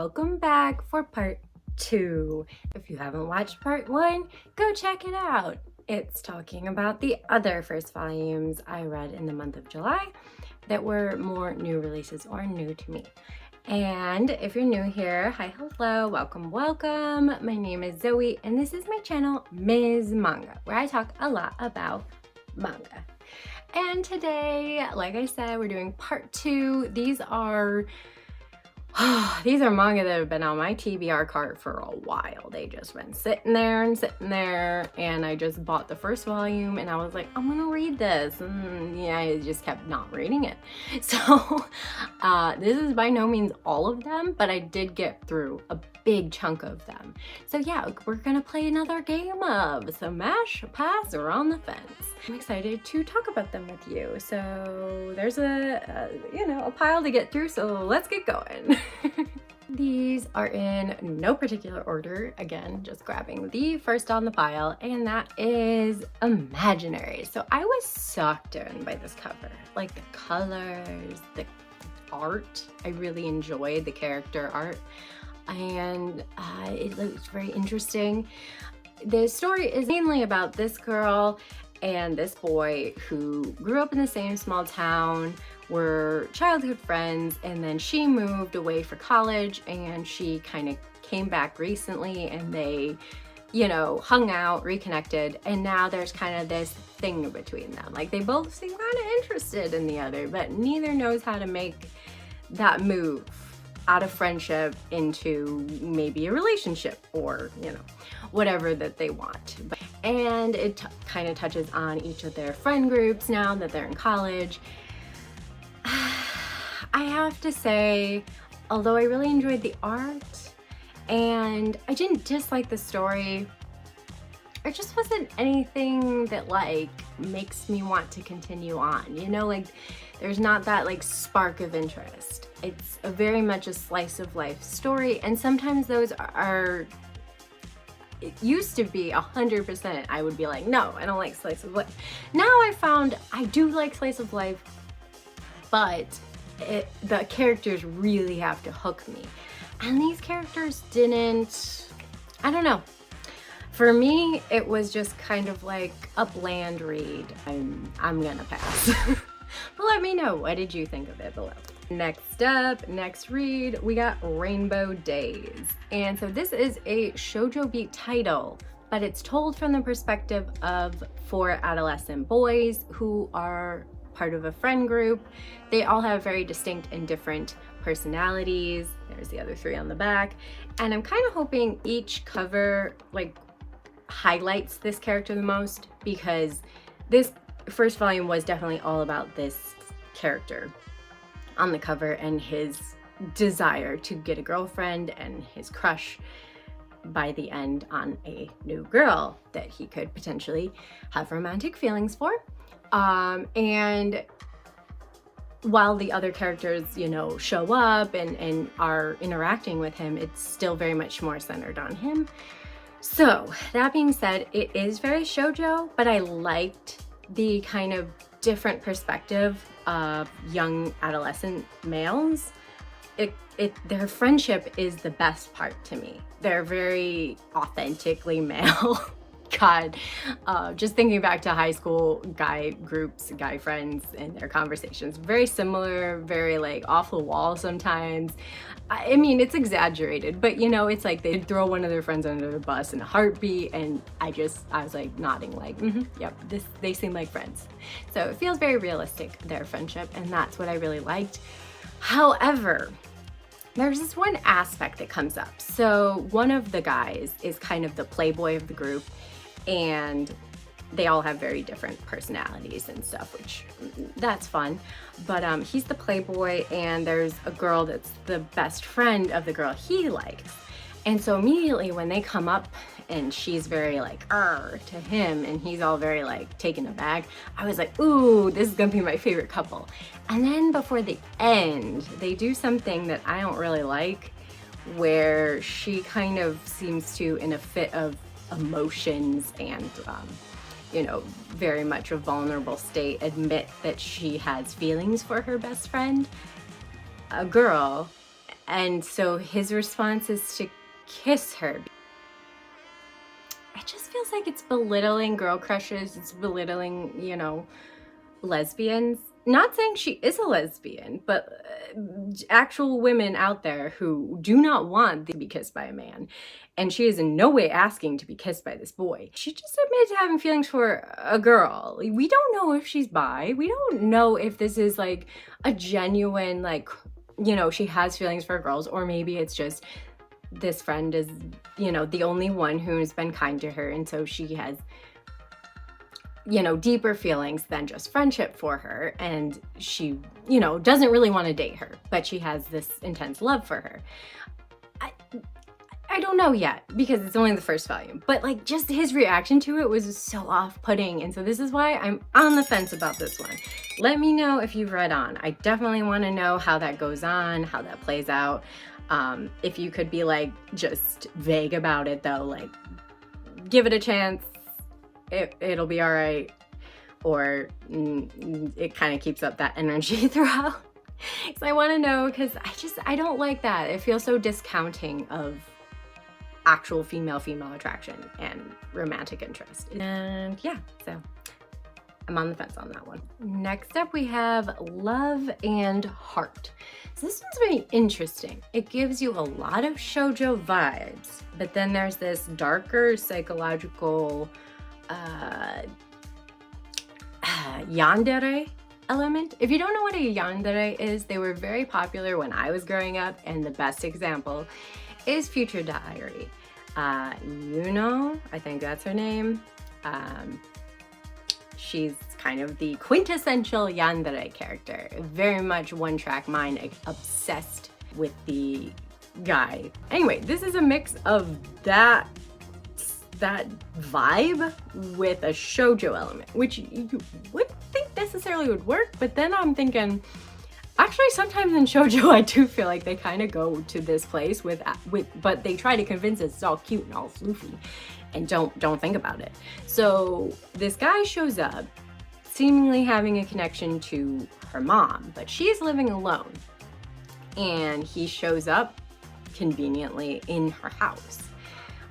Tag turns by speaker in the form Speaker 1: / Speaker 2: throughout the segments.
Speaker 1: welcome back for part 2. If you haven't watched part 1, go check it out. It's talking about the other first volumes I read in the month of July that were more new releases or new to me. And if you're new here, hi, hello, welcome. My name is Zoe, and this is my channel, Ms. Manga, where I talk a lot about manga. And today, like I said, we're doing part 2. These are manga that have been on my TBR cart for a while. They just been sitting there, and I just bought the first volume, and I was like, I'm gonna read this, and yeah, I just kept not reading it. So this is by no means all of them, but I did get through a big chunk of them. So yeah, we're gonna play another game of smash, pass, or on the fence. I'm excited to talk about them with you. So there's a pile to get through, so let's get going. These are in no particular order. Again, just grabbing the first on the pile, and that is Imaginary. So I was sucked in by this cover. Like the colors, the art. I really enjoyed the character art, and it looks very interesting. The story is mainly about this girl and this boy who grew up in the same small town, were childhood friends, and then she moved away for college, and she kind of came back recently, and they, hung out, reconnected, and now there's kind of this thing between them. Like, they both seem kind of interested in the other, but neither knows how to make that move out of friendship into maybe a relationship, or whatever that they want. And it kind of touches on each of their friend groups now that they're in college. I have to say, although I really enjoyed the art and I didn't dislike the story, there just wasn't anything that makes me want to continue on, there's not that spark of interest. It's very much a slice of life story, and sometimes those are it used to be 100% I would be like, no, I don't like slice of life. Now I found I do like slice of life, but the characters really have to hook me, and these characters didn't. I don't know. For me, it was just kind of like a bland read. I'm gonna pass. But let me know, what did you think of it below? Next up, next read, we got Rainbow Days. And so this is a shoujo beat title, but it's told from the perspective of 4 adolescent boys who are part of a friend group. They all have very distinct and different personalities. There's the other 3 on the back. And I'm kind of hoping each cover highlights this character the most, because this first volume was definitely all about this character on the cover and his desire to get a girlfriend and his crush by the end on a new girl that he could potentially have romantic feelings for. And while the other characters, show up and are interacting with him, it's still very much more centered on him. So that being said, it is very shoujo, but I liked the kind of different perspective of young adolescent males. Their friendship is the best part to me. They're very authentically male. God, just thinking back to high school guy groups, guy friends, and their conversations, very similar, very off the wall sometimes. I mean, it's exaggerated, but it's like they'd throw one of their friends under the bus in a heartbeat, and I was nodding yep, they seem like friends. So it feels very realistic, their friendship, and that's what I really liked. However, there's this one aspect that comes up. So one of the guys is kind of the playboy of the group, and they all have very different personalities and stuff, which that's fun. But he's the playboy, and there's a girl that's the best friend of the girl he likes. And so immediately when they come up and she's very to him, and he's all very taken aback, I was like, ooh, this is gonna be my favorite couple. And then before the end, they do something that I don't really like, where she kind of seems to, in a fit of emotions and very much a vulnerable state, admit that she has feelings for her best friend, a girl, And so his response is to kiss her. It just feels like it's belittling girl crushes. It's belittling, you know, lesbians. Not saying she is a lesbian, but actual women out there who do not want to be kissed by a man. And she is in no way asking to be kissed by this boy. She just admitted to having feelings for a girl. We don't know if she's bi. We don't know if this is like a genuine, like, you know, she has feelings for girls, or maybe it's just this friend is, you know, the only one who's been kind to her, and so she has, you know, deeper feelings than just friendship for her, and she, you know, doesn't really want to date her, but she has this intense love for her. I don't know yet, because it's only the first volume, but like just his reaction to it was so off-putting, and so this is why I'm on the fence about this one. Let me know if you've read on. I definitely want to know how that goes on, how that plays out. If you could be like just vague about it though, like give it a chance, it'll be all right, or it kind of keeps up that energy throughout. Because I want to know, because I don't like that. It feels so discounting of actual female attraction and romantic interest. And yeah, so I'm on the fence on that one. Next up we have Love and Heart. So this one's very interesting. It gives you a lot of shoujo vibes, but then there's this darker psychological yandere element. If you don't know what a yandere is, they were very popular when I was growing up, and the best example is Future Diary. Yuno, I think that's her name. She's kind of the quintessential yandere character. Very much one-track mind, obsessed with the guy. Anyway, this is a mix of that vibe with a shoujo element, which you wouldn't think necessarily would work, but then I'm thinking, actually sometimes in shoujo I do feel like they kind of go to this place with but they try to convince us it's all cute and all floofy, and don't think about it. So this guy shows up seemingly having a connection to her mom, but she's living alone, and he shows up conveniently in her house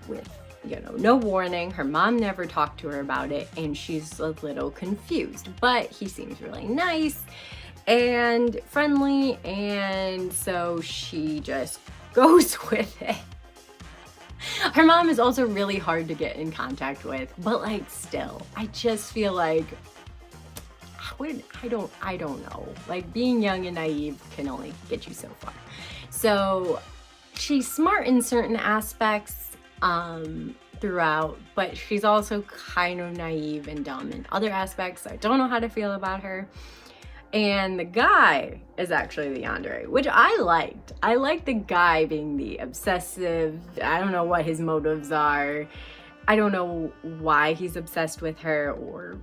Speaker 1: with, you know, no warning. Her mom never talked to her about it, and she's a little confused, but he seems really nice and friendly, and so she just goes with it. Her mom is also really hard to get in contact with, but like still, I just feel like I don't know. Like, being young and naive can only get you so far. So she's smart in certain aspects throughout, but she's also kind of naive and dumb in other aspects. I don't know how to feel about her. And the guy is actually the yandere, which I liked. I liked the guy being the obsessive. I don't know what his motives are. I don't know why he's obsessed with her, or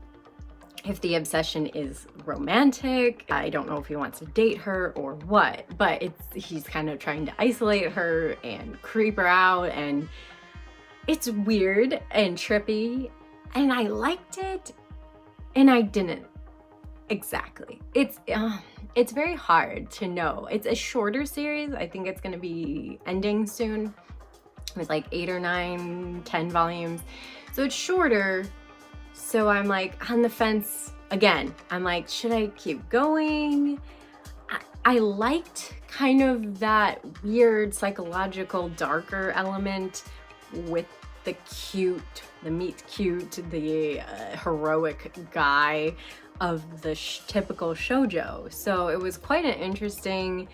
Speaker 1: if the obsession is romantic. I don't know if he wants to date her or what, but he's kind of trying to isolate her and creep her out, and it's weird and trippy, and I liked it and I didn't exactly. It's very hard to know. It's a shorter series. I think it's going to be ending soon with like 8 or 9, 10 volumes. So it's shorter. So I'm like on the fence again. I'm like, should I keep going? I liked kind of that weird psychological darker element with the cute, the meet cute, the heroic guy of the typical shoujo. So it was quite an interesting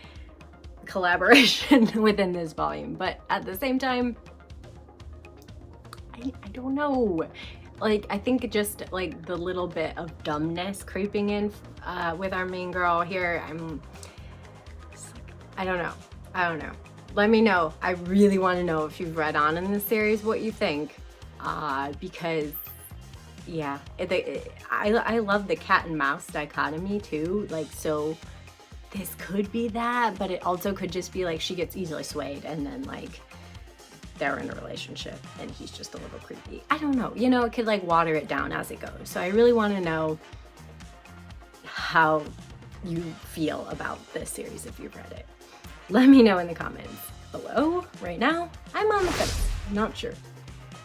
Speaker 1: collaboration within this volume, but at the same time, I don't know. Like, I think just like the little bit of dumbness creeping in with our main girl here, I don't know. Let me know. I really want to know if you've read on in this series, what you think, because yeah, I love the cat and mouse dichotomy too. Like, so this could be that, but it also could just be like she gets easily swayed, and then like they're in a relationship and he's just a little creepy. I don't know, you know, it could like water it down as it goes. So I really want to know how you feel about this series if you've read it. Let me know in the comments below. Right now, I'm on the fence. I'm not sure.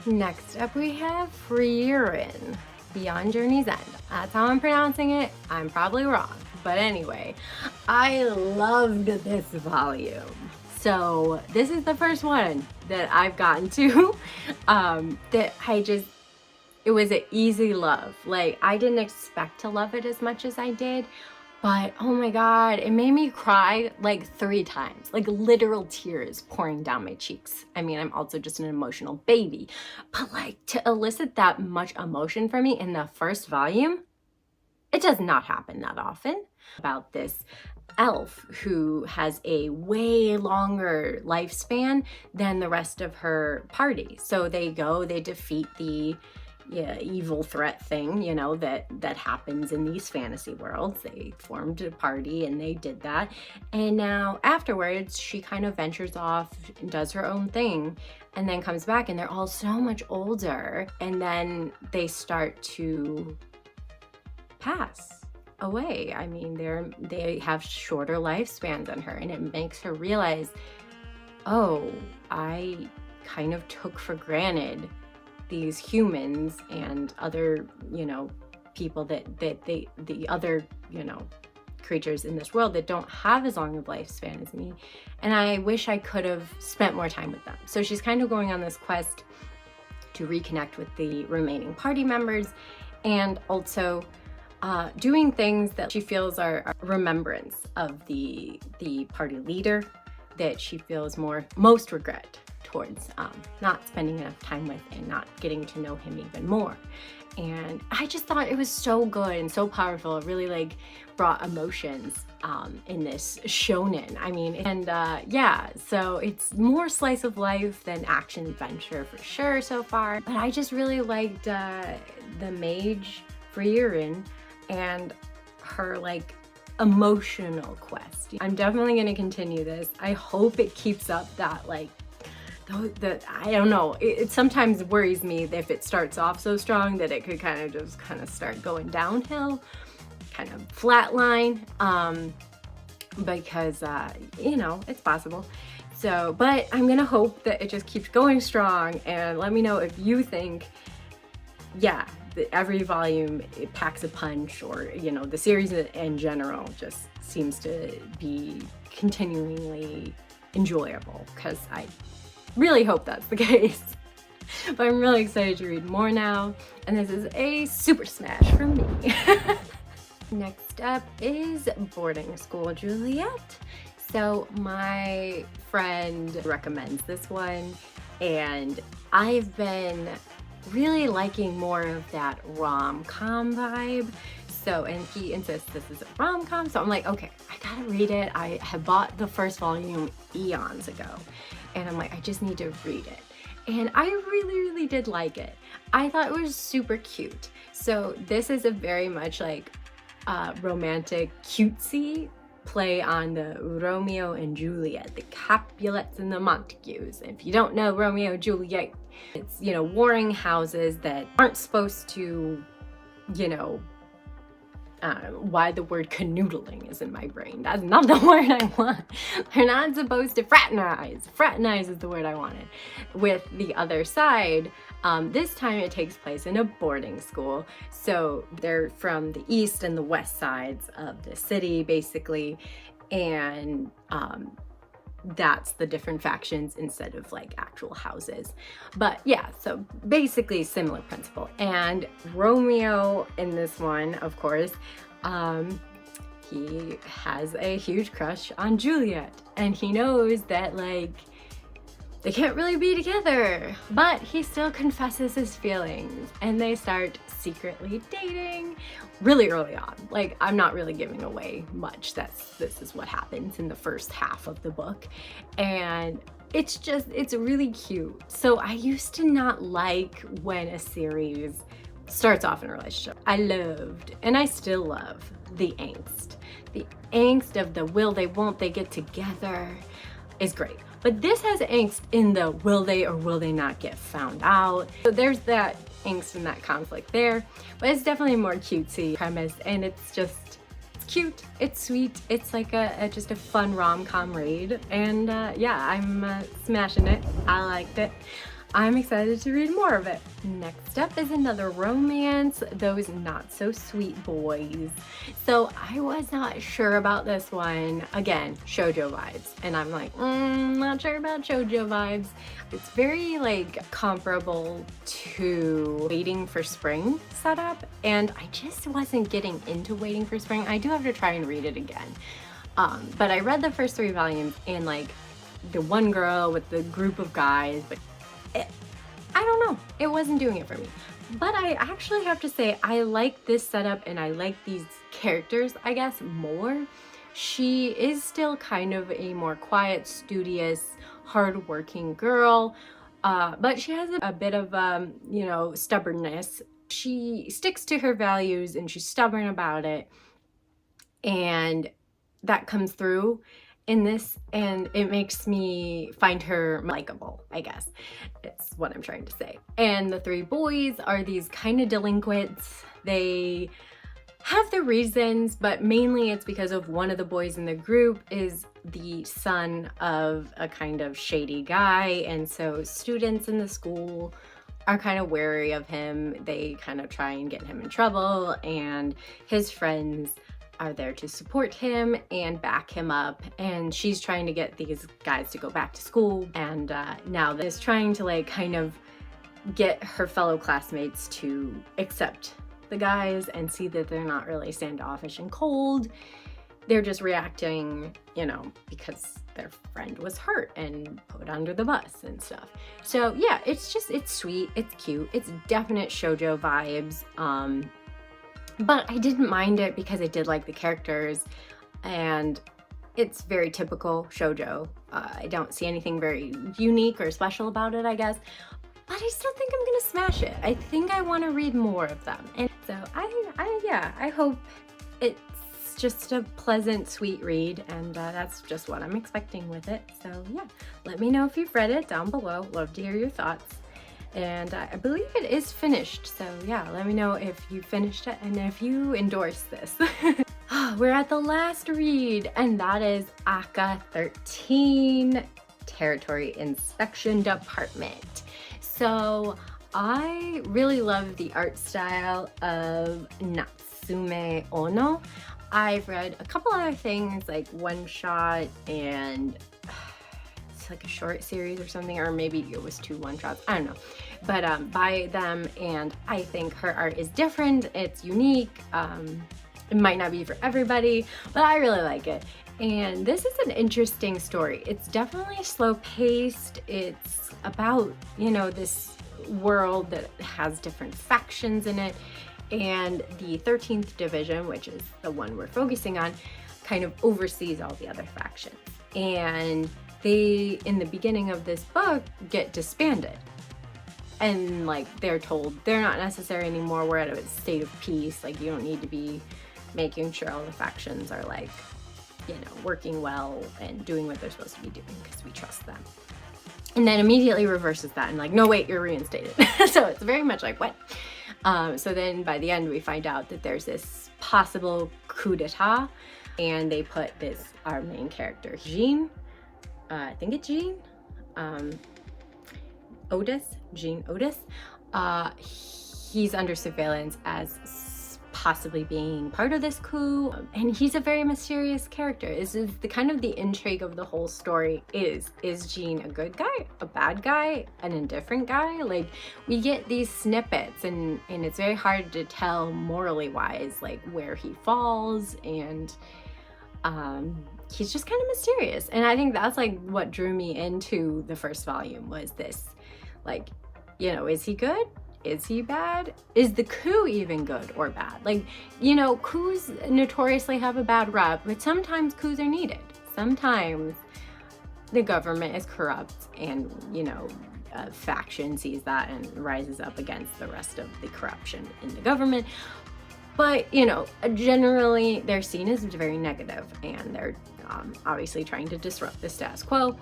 Speaker 1: Next up we have Frieren, Beyond Journey's End. That's how I'm pronouncing it. I'm probably wrong. But anyway, I loved this volume. So this is the first one that I've gotten to it was an easy love. Like, I didn't expect to love it as much as I did, but oh my God, it made me cry like 3 times, like literal tears pouring down my cheeks. I mean, I'm also just an emotional baby, but like to elicit that much emotion from me in the first volume, it does not happen that often. About this elf who has a way longer lifespan than the rest of her party. So they defeat the evil threat thing, you know, that happens in these fantasy worlds. They formed a party and they did that. And now afterwards, she kind of ventures off and does her own thing and then comes back, and they're all so much older. And then they start to pass away. I mean, they have shorter lifespans than her, and it makes her realize, oh, I kind of took for granted these humans and other, you know, people the other, you know, creatures in this world that don't have as long of lifespan as me, and I wish I could have spent more time with them. So she's kind of going on this quest to reconnect with the remaining party members, and also doing things that she feels are a remembrance of the party leader that she feels most regret towards not spending enough time with and not getting to know him even more. And I just thought it was so good and so powerful. It really like brought emotions in this shonen. I mean, and yeah, so it's more slice of life than action adventure for sure so far. But I just really liked the mage Frieren and her like emotional quest. I'm definitely going to continue this. I hope it keeps up that like I don't know, it sometimes worries me that if it starts off so strong that it could kind of start going downhill, kind of flatline, because you know, it's possible. So, but I'm gonna hope that it just keeps going strong, and let me know if you think, yeah, that every volume it packs a punch, or you know, the series in general just seems to be continually enjoyable, because I really hope that's the case. But I'm really excited to read more now, and this is a super smash from me. Next up is Boarding School Juliet. So my friend recommends this one, and I've been really liking more of that rom-com vibe. So, and he insists this is a rom-com, so I'm like, okay, I gotta read it. I have bought the first volume eons ago, and I'm like, I just need to read it. And I really, really did like it. I thought it was super cute. So this is a very much like romantic, cutesy play on the Romeo and Juliet, the Capulets and the Montagues. If you don't know Romeo and Juliet, it's, you know, warring houses that aren't supposed to, you know, why the word canoodling is in my brain. That's not the word I want. They're not supposed to fraternize. Fraternize is the word I wanted. With the other side, this time it takes place in a boarding school. So they're from the east and the west sides of the city, basically. And that's the different factions instead of like actual houses. But yeah, so basically similar principle. And Romeo in this one, of course, he has a huge crush on Juliet, and he knows that like they can't really be together, but he still confesses his feelings, and they start secretly dating really early on. Like, I'm not really giving away much. This is what happens in the first half of the book, and it's really cute. So I used to not like when a series starts off in a relationship. I loved, and I still love, the angst. The angst of the will they, won't they get together is great. But this has angst in the will they or will they not get found out. So there's that angst and that conflict there, but it's definitely a more cutesy premise, and it's it's cute, it's sweet, it's like just a fun rom-com read, and yeah, I'm smashing it. I liked it. I'm excited to read more of it. Next up is another romance, Those Not So Sweet Boys. So I was not sure about this one. Again, shoujo vibes. And I'm like, not sure about shoujo vibes. It's very like comparable to Waiting for Spring setup. And I just wasn't getting into Waiting for Spring. I do have to try and read it again. But I read the first 3 volumes and like the one girl with the group of guys, but I don't know, it wasn't doing it for me. But I actually have to say I like this setup and I like these characters, I guess, more. She is still kind of a more quiet, studious, hardworking girl, but she has a bit of, you know, stubbornness. She sticks to her values and she's stubborn about it, and that comes through in this, and it makes me find her likable, I guess. It's what I'm trying to say. And the 3 boys are these kind of delinquents. They have their reasons, but mainly it's because of one of the boys in the group is the son of a kind of shady guy, and so students in the school are kind of wary of him. They kind of try and get him in trouble, and his friends are there to support him and back him up, and she's trying to get these guys to go back to school, and now is trying to like kind of get her fellow classmates to accept the guys and see that they're not really standoffish and cold. They're just reacting, you know, because their friend was hurt and put under the bus and stuff. So yeah, it's sweet, it's cute, it's definite shoujo vibes. But I didn't mind it because I did like the characters, and it's very typical shoujo. I don't see anything very unique or special about it, I guess, but I still think I'm gonna smash it. I think I want to read more of them, and so I hope it's just a pleasant, sweet read, and that's just what I'm expecting with it. So yeah, let me know if you've read it down below. Love to hear your thoughts. And I believe it is finished, so yeah, let me know if you finished it and if you endorse this. We're at the last read, and that is ACCA 13, Territory Inspection Department. So I really love the art style of Natsume Ono. I've read a couple other things like One Shot and like a short series or something, or maybe it was 2 one-shots, I don't know, but by them, and I think her art is different, it's unique. It might not be for everybody, but I really like it. And this is an interesting story. It's definitely slow-paced. It's about, you know, this world that has different factions in it, and the 13th division, which is the one we're focusing on, kind of oversees all the other factions. And they, in the beginning of this book, get disbanded. And like they're told they're not necessary anymore, we're at a state of peace, like you don't need to be making sure all the factions are like, you know, working well and doing what they're supposed to be doing because we trust them. And then immediately reverses that and like, no wait, you're reinstated. So it's very much like, what? So then by the end we find out that there's this possible coup d'etat, and they put this, our main character, Jean, I think it's Jean, Jean Otis, he's under surveillance as possibly being part of this coup, and he's a very mysterious character. This is the kind of the intrigue of the whole story. Is Jean a good guy, a bad guy, an indifferent guy? Like, we get these snippets, and it's very hard to tell morally wise like where he falls, and he's just kind of mysterious. And I think that's like what drew me into the first volume, was this, like, you know, is he good? Is he bad? Is the coup even good or bad? Like, you know, coups notoriously have a bad rep, but sometimes coups are needed. Sometimes the government is corrupt, and, you know, a faction sees that and rises up against the rest of the corruption in the government. But, you know, generally they're seen as very negative, and they're obviously trying to disrupt the status quo.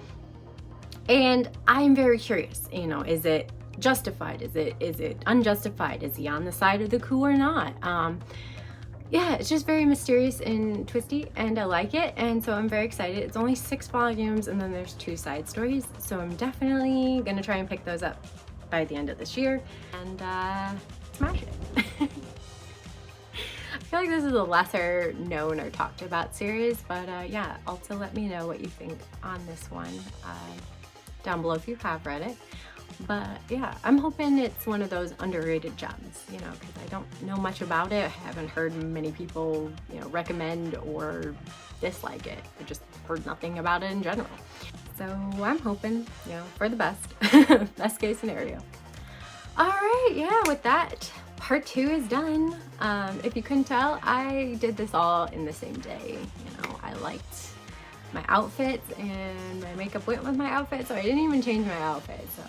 Speaker 1: And I'm very curious, you know, is it justified? Is it unjustified? Is he on the side of the coup or not? yeah, it's just very mysterious and twisty, and I like it, and so I'm very excited. It's only 6 volumes, and then there's 2 side stories, so I'm definitely gonna try and pick those up by the end of this year and smash it. I feel like this is a lesser known or talked about series, but yeah, also let me know what you think on this one down below if you have read it. But yeah, I'm hoping it's one of those underrated gems, you know, because I don't know much about it. I haven't heard many people, you know, recommend or dislike it. I just heard nothing about it in general. So I'm hoping, you know, for the best, best case scenario. All right, yeah, with that, part 2 is done. If you couldn't tell, I did this all in the same day. You know, I liked my outfits and my makeup went with my outfit, so I didn't even change my outfit. So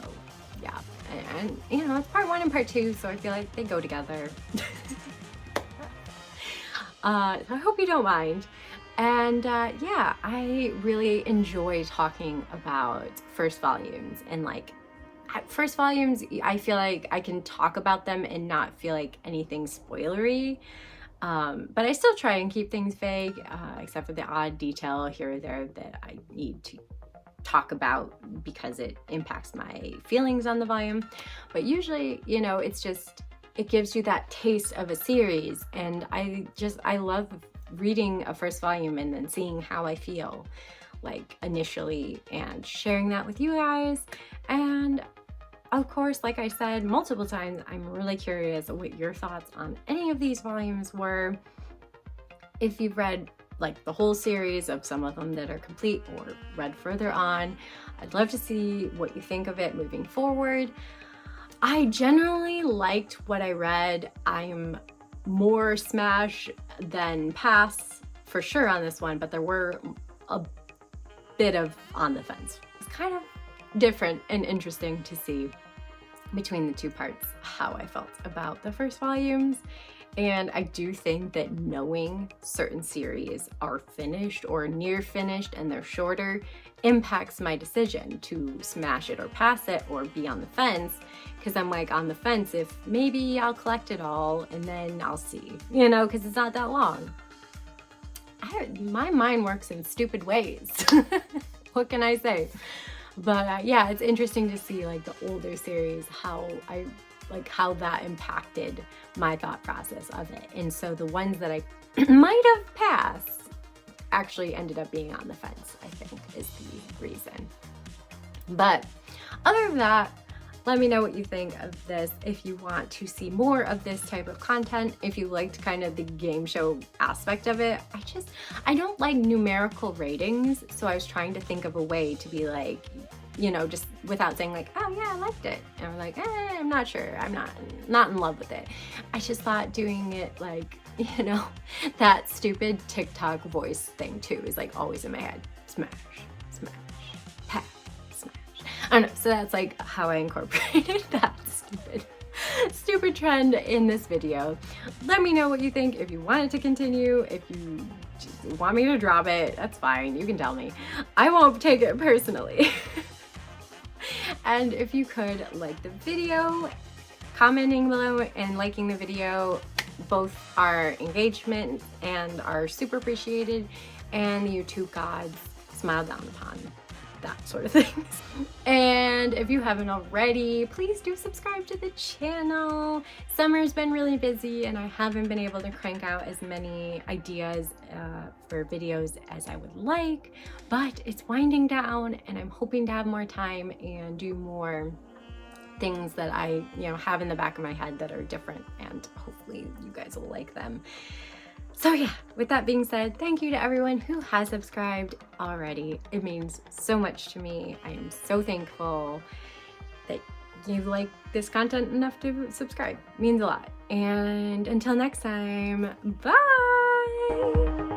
Speaker 1: yeah, and you know, it's part 1 and part 2, so I feel like they go together. So I hope you don't mind. And yeah, I really enjoy talking about first volumes, and like first volumes, I feel like I can talk about them and not feel like anything spoilery. But I still try and keep things vague, except for the odd detail here or there that I need to talk about because it impacts my feelings on the volume. But usually, you know, it's just, it gives you that taste of a series, and I love reading a first volume and then seeing how I feel like initially and sharing that with you guys. And of course, like I said multiple times, I'm really curious what your thoughts on any of these volumes were. If you've read like the whole series of some of them that are complete, or read further on, I'd love to see what you think of it moving forward. I generally liked what I read. I'm more smash than pass for sure on this one, but there were a bit of on the fence. It's kind of different and interesting to see between the 2 parts how I felt about the first volumes. And I do think that knowing certain series are finished or near finished and they're shorter impacts my decision to smash it or pass it or be on the fence, because I'm like on the fence if maybe I'll collect it all and then I'll see, you know, because it's not that long. My mind works in stupid ways. What can I say? But yeah, it's interesting to see like the older series, how that impacted my thought process of it. And so the ones that I might have passed actually ended up being on the fence, I think is the reason. But other than that, let me know what you think of this. If you want to see more of this type of content, if you liked kind of the game show aspect of it, I don't like numerical ratings. So I was trying to think of a way to be like, you know, just without saying like, oh yeah, I liked it. And I'm like, I'm not sure. I'm not in love with it. I just thought doing it like, you know, that stupid TikTok voice thing too is like always in my head. Smash, smash, pass, smash. I don't know. So that's like how I incorporated that stupid trend in this video. Let me know what you think. If you want it to continue, if you just want me to drop it, that's fine. You can tell me. I won't take it personally. And if you could like the video, commenting below and liking the video, both our engagement and are super appreciated, and the YouTube gods smile down upon that sort of thing. And if you haven't already, please do subscribe to the channel. Summer's been really busy and I haven't been able to crank out as many ideas for videos as I would like, but it's winding down and I'm hoping to have more time and do more things that I, you know, have in the back of my head that are different, and hopefully you guys will like them. So yeah, with that being said, thank you to everyone who has subscribed already. It means so much to me. I am so thankful that you like this content enough to subscribe. It means a lot. And until next time, bye!